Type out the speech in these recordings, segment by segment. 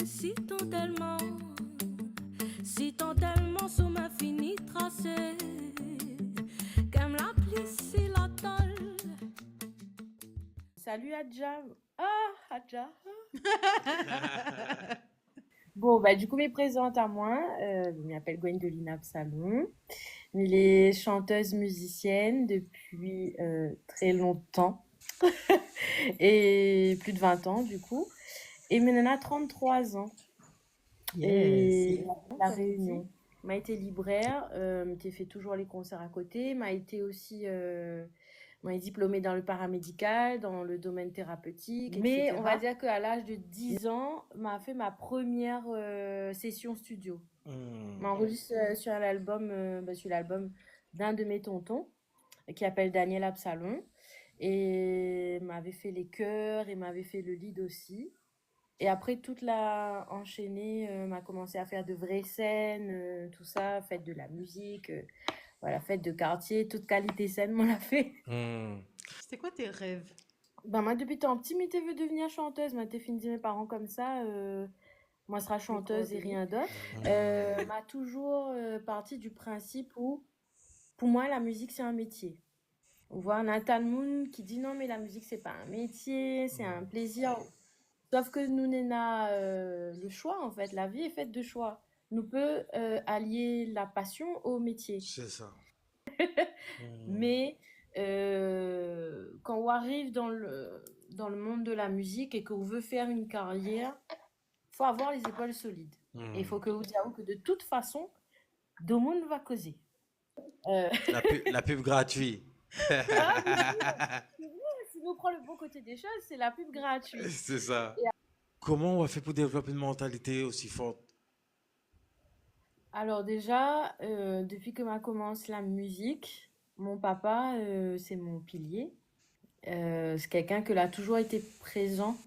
Si tant tellement sous ma fini tracé, comme la pluie si la tôle. Salut Adja. Ah, Adja. Bon, bah, du coup, mes présente à moi. Je m'appelle Gwendolyn Absalom. Je suis chanteuse musicienne depuis très longtemps. Et plus de 20 ans, du coup. Et maintenant, a 33 ans. Et la Réunion. M'a été libraire, j'ai fait toujours les concerts à côté, m'a été aussi m'a été diplômée dans le paramédical, dans le domaine thérapeutique, mais on va dire qu'à l'âge de 10 ans, m'a fait ma première session studio. M'a enregistré sur l'album d'un de mes tontons qui s'appelle Daniel Absalom et m'avait fait les chœurs et m'avait fait le lead aussi. Et après, toute la enchaînée m'a commencé à faire de vraies scènes, tout ça, fête de la musique, voilà, fête de quartier, toute qualité scène, m'en l'a fait. C'était quoi tes rêves? Ben, moi, depuis tant petit, m'étais veux devenir chanteuse. M'étais fini dire mes parents comme ça, moi, sera chanteuse et rien d'autre. M'a toujours parti du principe où, pour moi, la musique, c'est un métier. On voit Nathan Moon qui dit non, mais la musique, c'est pas un métier, c'est un plaisir. Sauf que nous n'avons le choix, en fait. La vie est faite de choix. Nous peut allier la passion au métier. C'est ça. Mais quand on arrive dans le monde de la musique et qu'on veut faire une carrière, il faut avoir les épaules solides. Et il faut que vous dites que de toute façon, tout le monde va causer. La pub gratuite. Si vous prenez le bon côté des choses, c'est la pub gratuite. C'est ça. Comment on va faire pour développer une mentalité aussi forte? Alors déjà, depuis que m'a commencé la musique, mon papa, c'est mon pilier. C'est quelqu'un que l'a toujours été présent,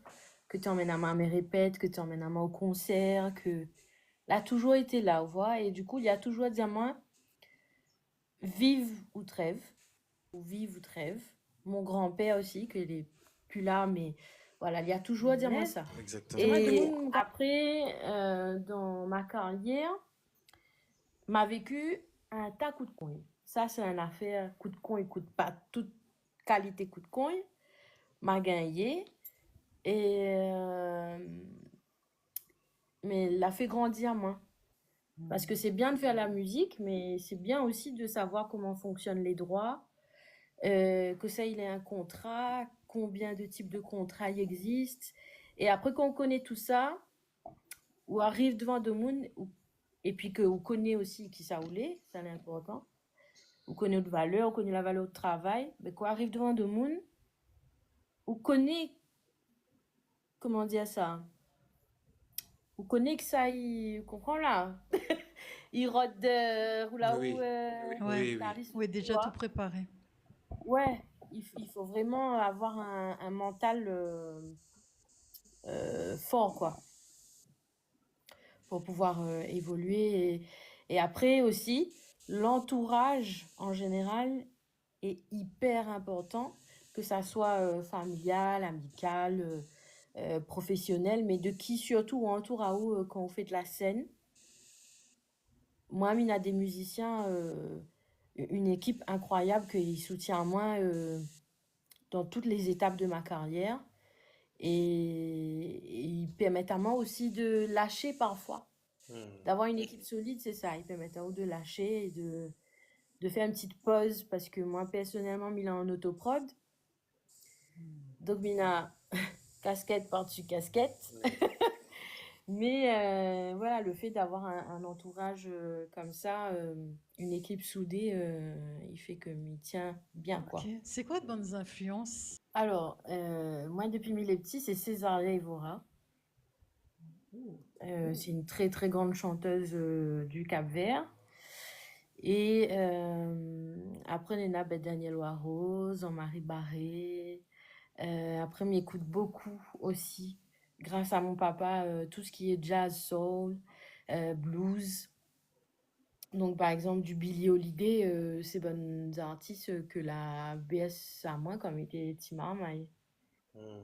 que tu emmènes à ma mes répètes, que tu emmènes à moi au concert, que l'a toujours été là, vous voyez. Et du coup, il a toujours dit à moi, vive ou trêve, ou vive ou trêve. Mon grand-père aussi, qu'il est plus là, mais voilà, il a toujours dit à moi ça. Exactement. Et après, dans ma carrière, m'a vécu un tas coup de coin. Ça, c'est une affaire coup de coin, coup de pas toute qualité coup de coin. M'a gagné. Et mais l'a fait grandir moi. Parce que c'est bien de faire la musique, mais c'est bien aussi de savoir comment fonctionnent les droits, que ça, il y a un contrat, combien de types de contrats il existe. Et après qu'on connaît tout ça, ou arrive devant de monde, et puis que vous connaît aussi qui ça voulait, ça c'est important. Vous connaît notre valeur, vous connaît la valeur de travail, mais quand arrive devant de monde, vous connaît, comment dire ça, vous connaît que ça, il comprend là. Il rôde ou là Oui. où Oui, Oui, déjà tout préparé. Ouais, il faut vraiment avoir un mental fort, quoi, pour pouvoir évoluer. Et après aussi, l'entourage en général est hyper important, que ça soit familial, amical, professionnel, mais de qui surtout on entoure à où quand on fait de la scène. Moi, il y a des musiciens, une équipe incroyable qui soutient moi dans toutes les étapes de ma carrière. Et ils permettent à moi aussi de lâcher parfois. D'avoir une équipe solide, c'est ça. Ils permettent à moi de lâcher et de faire une petite pause parce que moi, personnellement, il est en autoprod. Donc, il a casquette par-dessus casquette. Mais voilà, le fait d'avoir un entourage comme ça, une équipe soudée, il fait que m'y tient bien, quoi. Ok. C'est quoi de bonnes influences? Alors, moi, depuis mille et petits, c'est Césaria Evora. C'est une très très grande chanteuse du Cap-Vert. Et après, on a Daniel Warros, Jean-Marie Barré. Après, m'écoute beaucoup aussi, grâce à mon papa, tout ce qui est jazz, soul, blues. Donc, par exemple, du Billie Holiday, c'est bonnes artistes que la BS à moi, comme était Timar,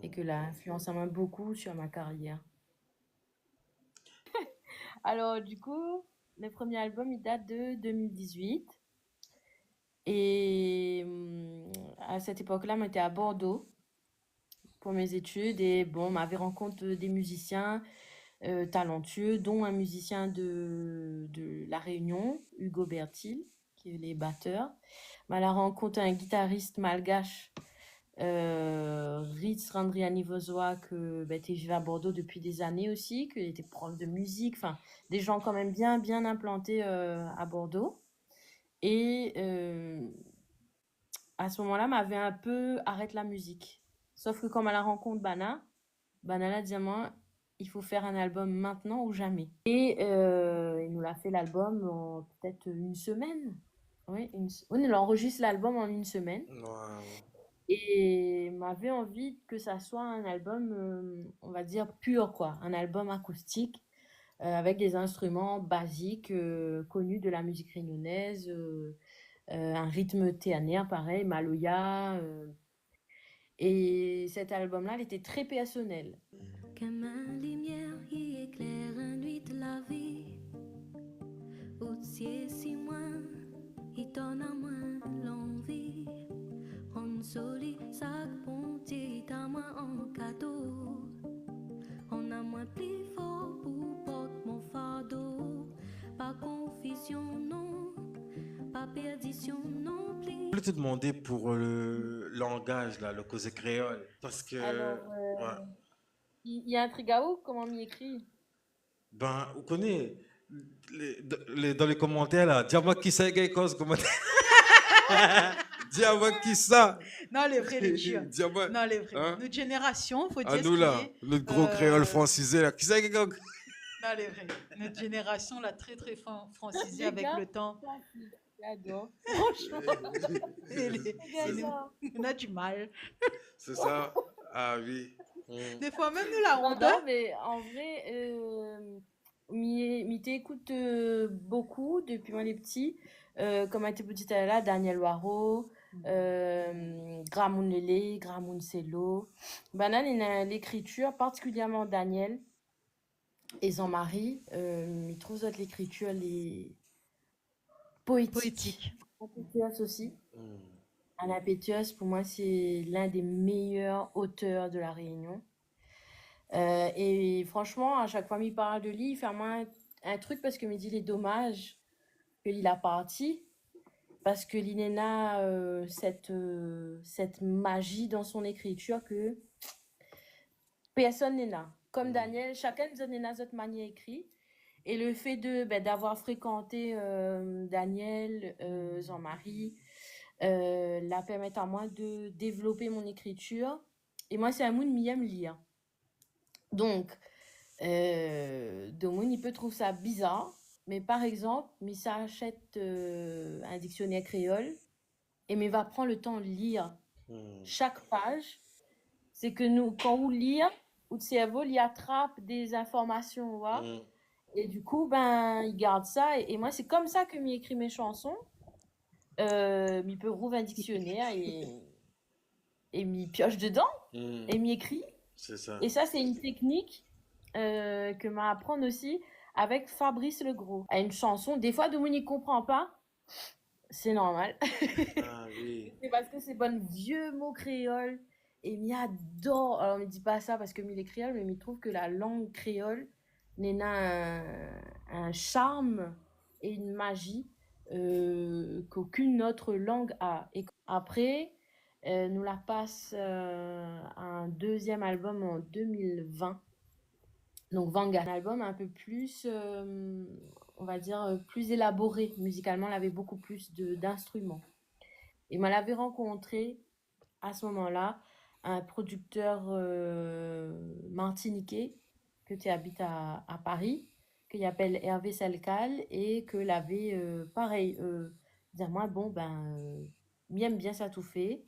et que la influence à moi beaucoup sur ma carrière. Alors, du coup, le premier album, il date de 2018. Et à cette époque-là, moi, j'étais à Bordeaux pour mes études. Et bon, on m'avait rencontré des musiciens talentueux, dont un musicien de La Réunion, Hugo Bertil, qui est les batteurs. Mais à la rencontre un guitariste malgache, Ritz Randriani Vozoa, que était vivait à Bordeaux depuis des années aussi, qui était prof de musique, enfin des gens quand même bien implantés à Bordeaux. Et à ce moment-là, m'avait un peu arrêté la musique. Sauf que comme à la rencontre Bana l'a dit à moi, il faut faire un album maintenant ou jamais. Et il nous l'a fait l'album en peut-être une semaine. Oui, on enregistre l'album en une semaine. Wow. Et m'avait envie que ça soit un album, on va dire, pur, quoi. Un album acoustique avec des instruments basiques connus de la musique réunionnaise, un rythme théanaire, pareil, maloya. Et cet album-là, il était très personnel. Comme une lumière qui éclaire une nuit de la vie, au ciel si moins, il donne à moins l'envie. On solit sa bonté à moi en cadeau. On a moins plus fort pour porter mon fardeau. Pas confusion, non, pas perdition non plus. Je voulais te demander pour le langage, là, le causé créole. Parce que, Alors, ouais, il y a un trigaou, comment m'y écrit? ben, vous connaissez, dans les commentaires, là, dis-moi qui c'est, gars, cause commentaire. Dis-moi qui ça. Non, les vrais, les chiens. Dis-moi. Non, les vrais. Hein? Notre génération, faut dire À ce nous, qui là, est. notre gros créole francisé, là. Qui c'est, gars? Non, les vrais. Notre génération l'a très, très francisé Les avec gars, le temps. J'adore. Franchement, On a du mal. C'est ça? Ah oui. Des fois, même nous, la honte. non, mais en vrai, m'y t'écoute beaucoup depuis moi les petits. Comme était petite là, Daniel Waro, Gramoun Lele, Gramoun Sello. Banane, il a l'écriture, particulièrement Daniel et Jean-Marie. Ils trouvent l'écriture les poétiques. Impétueuse aussi. Anna Pétueuse, pour moi, c'est l'un des meilleurs auteurs de la Réunion. Et franchement, à chaque fois qu'il parle de lui, il fait moi un truc parce que me dit les dommages qu'il a parti. Parce que l'Inéna, cette magie dans son écriture que personne n'est là. Comme Daniel, chacun nous a notre manière écrite. Et le fait d'avoir fréquenté Daniel, Jean-Marie, la permet à moi de développer mon écriture. Et moi, c'est un monde qui aime lire. Donc, Domoun, il peut trouver ça bizarre. Mais par exemple, ça achète un dictionnaire créole et mais va prendre le temps de lire chaque page. C'est que nous, quand on lit, le cerveau, il attrape des informations, voilà. Et du coup, il garde ça. Et moi, c'est comme ça que m'écrit mes chansons. Il peut rouvrir un dictionnaire et m'y pioche dedans et m'y écrit. C'est ça. Et ça, c'est une technique que m'a apprendre aussi avec Fabrice Legros. À une chanson, des fois, Dominique comprend pas. C'est normal. Ah oui. C'est parce que c'est bon vieux mots créole. Et m'y adore. Alors, on me dit pas ça parce que m'y est créole, mais m'y trouve que la langue créole n'a un charme et une magie qu'aucune autre langue a. Et après, nous la passe un deuxième album en 2020. Donc Vanguard, un album un peu plus, on va dire, plus élaboré. Musicalement, elle avait beaucoup plus d'instruments. Et moi, l'avais rencontré à ce moment-là, un producteur martiniquais que tu habites à Paris, qu'il appelle Hervé Salcal, et que l'avait, pareil, dire moi, bon, m'aime bien ça tout fait.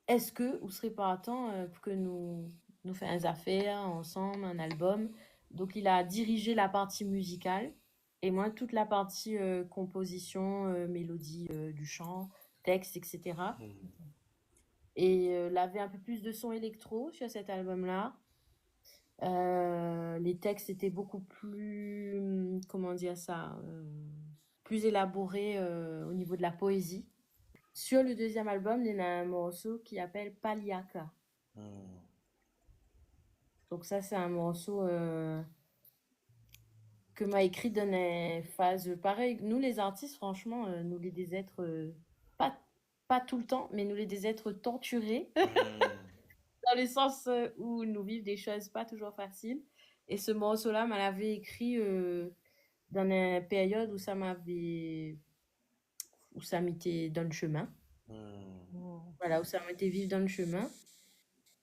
Est-ce que vous serez pas temps pour que nous fassions des affaires ensemble, un album? Donc, il a dirigé la partie musicale et moi, toute la partie composition, mélodie du chant, texte, etc. Et il avait un peu plus de son électro sur cet album-là. Les textes étaient beaucoup plus comment dire ça, plus élaboré au niveau de la poésie. Sur le deuxième album, il y a un morceau qui s'appelle Paliaka. Donc ça, c'est un morceau que m'a écrit dans une phase pareille. Nous, les artistes, franchement, nous les des êtres, pas tout le temps, mais nous les des êtres torturés, dans le sens où nous vivons des choses pas toujours faciles. Et ce morceau-là, je l'avais écrit dans une période où ça m'était dans le chemin. Voilà, où ça m'était vivre dans le chemin.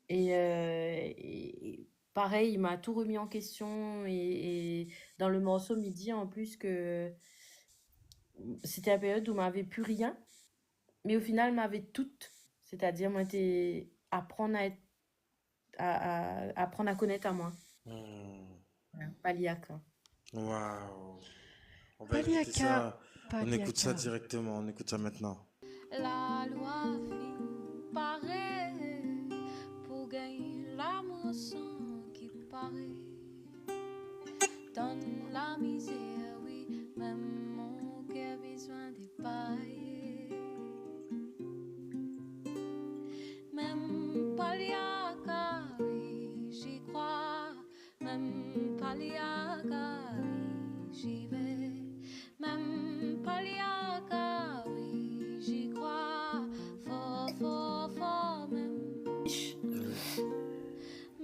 Et pareil, il m'a tout remis en question. Et dans le morceau, il dit en plus que c'était la période où m'avait plus rien, mais au final, m'avait tout. C'est-à-dire, moi, j'étais apprendre à connaître à moi. Voilà, Paliaka. Waouh. On va écouter ça. On écoute ça directement. On écoute ça maintenant. La loi fin paraît pour gagner l'amour sans qui paraît. Dans la misère, oui, même mon cœur a besoin de pailler. Même Paliaka, oui, j'y crois. Même Paliaka, oui, j'y vais. Même Paliaka, oui, j'y crois. Fort, fort, fort, même.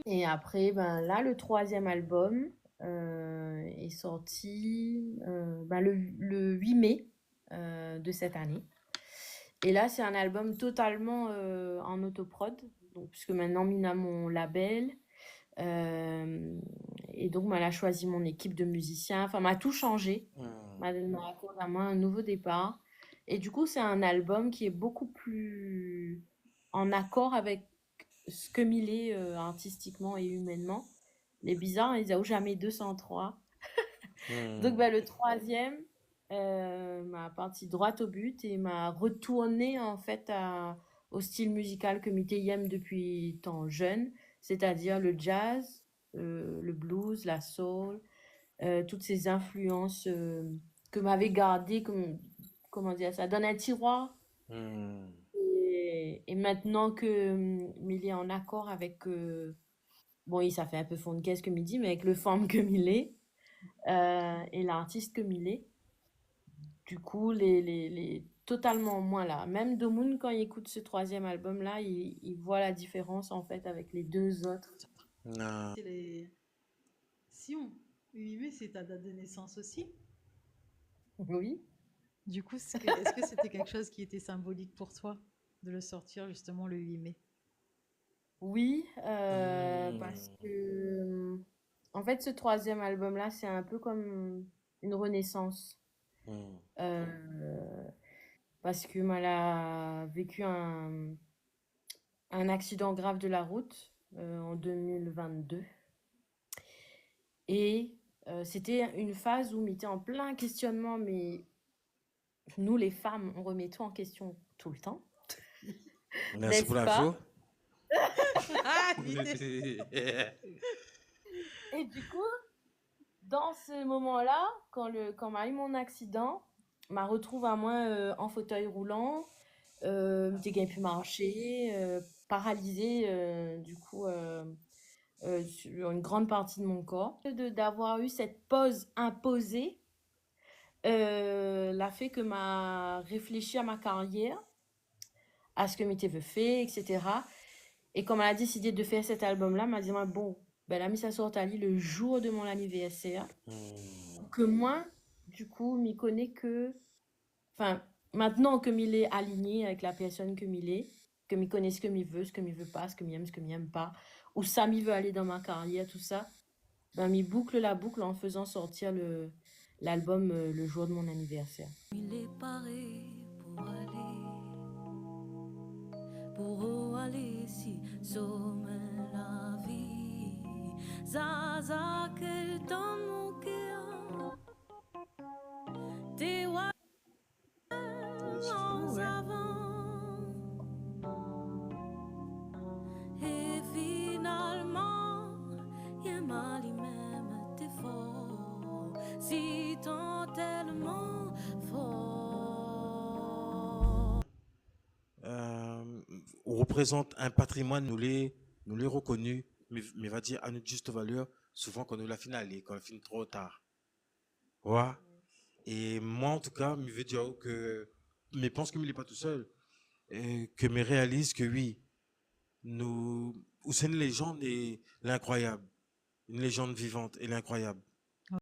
Et après, ben là, le troisième album est sorti le 8 mai de cette année. Et là, c'est un album totalement en autoprod, donc, puisque maintenant, Mina mon label. Et donc, elle a choisi mon équipe de musiciens. Enfin, m'a tout changé. M'a accordé à moi un nouveau départ. Et du coup, c'est un album qui est beaucoup plus en accord avec ce que il est artistiquement et humainement. Les bizarres, ils n'ont jamais 203. Donc, le troisième m'a parti droit au but et m'a retourné en fait au style musical que j'aime depuis tant jeune, c'est-à-dire le jazz, le blues, la soul, toutes ces influences que m'avait gardées, comment dire ça, dans un tiroir. Et maintenant que il est en accord avec, bon, ça fait un peu fond de caisse comme il dit, mais avec le forme comme il est, et l'artiste comme il est. Du coup, les totalement moins là. Même Domoun, quand il écoute ce troisième album-là, il voit la différence en fait avec les deux autres. C'est les Sion. 8 mai, c'est ta date de naissance aussi. Oui. Du coup, est-ce que c'était quelque chose qui était symbolique pour toi de le sortir justement le 8 mai? Oui, parce que en fait, ce troisième album-là, c'est un peu comme une renaissance. Parce que elle a vécu un accident grave de la route en 2022. Et c'était une phase où on était en plein questionnement, mais nous, les femmes, on remet tout en question tout le temps. Merci pour l'info. Et du coup, dans ce moment-là, quand m'a eu mon accident, m'a retrouve à moi en fauteuil roulant, j'ai pas pu marcher, paralysée du coup sur une grande partie de mon corps. D'avoir eu cette pause imposée l'a fait que m'a réfléchi à ma carrière, à ce que m'était fait, etc. Et quand elle a décidé de faire cet album-là, m'a dit bon, elle a mis sa sorte à le jour de mon anniversaire. Que moi, du coup, m'y connais que, enfin, maintenant que m'il est aligné avec la personne que m'il est, que m'y connais ce que m'y veut, ce que m'y veut pas, ce que m'y aime, ce que m'y aime pas, où ça m'y veut aller dans ma carrière, tout ça, m'y boucle la boucle en faisant sortir l'album le jour de mon anniversaire. Il est paré pour aller si somme la vie, zaza que dans mon cœur, t'es en avant, et finalement, y'a mal même t'es fort. si tant tellement fort. Représente un patrimoine, nous les reconnu, mais va dire à notre juste valeur, souvent quand nous la finale et quand on finit trop tard. Ouais. Et moi, en tout cas, je veux dire que, mais je pense que je n'est pas tout seul, que me réalise que oui, nous, ou c'est une légende et l'incroyable, une légende vivante et l'incroyable.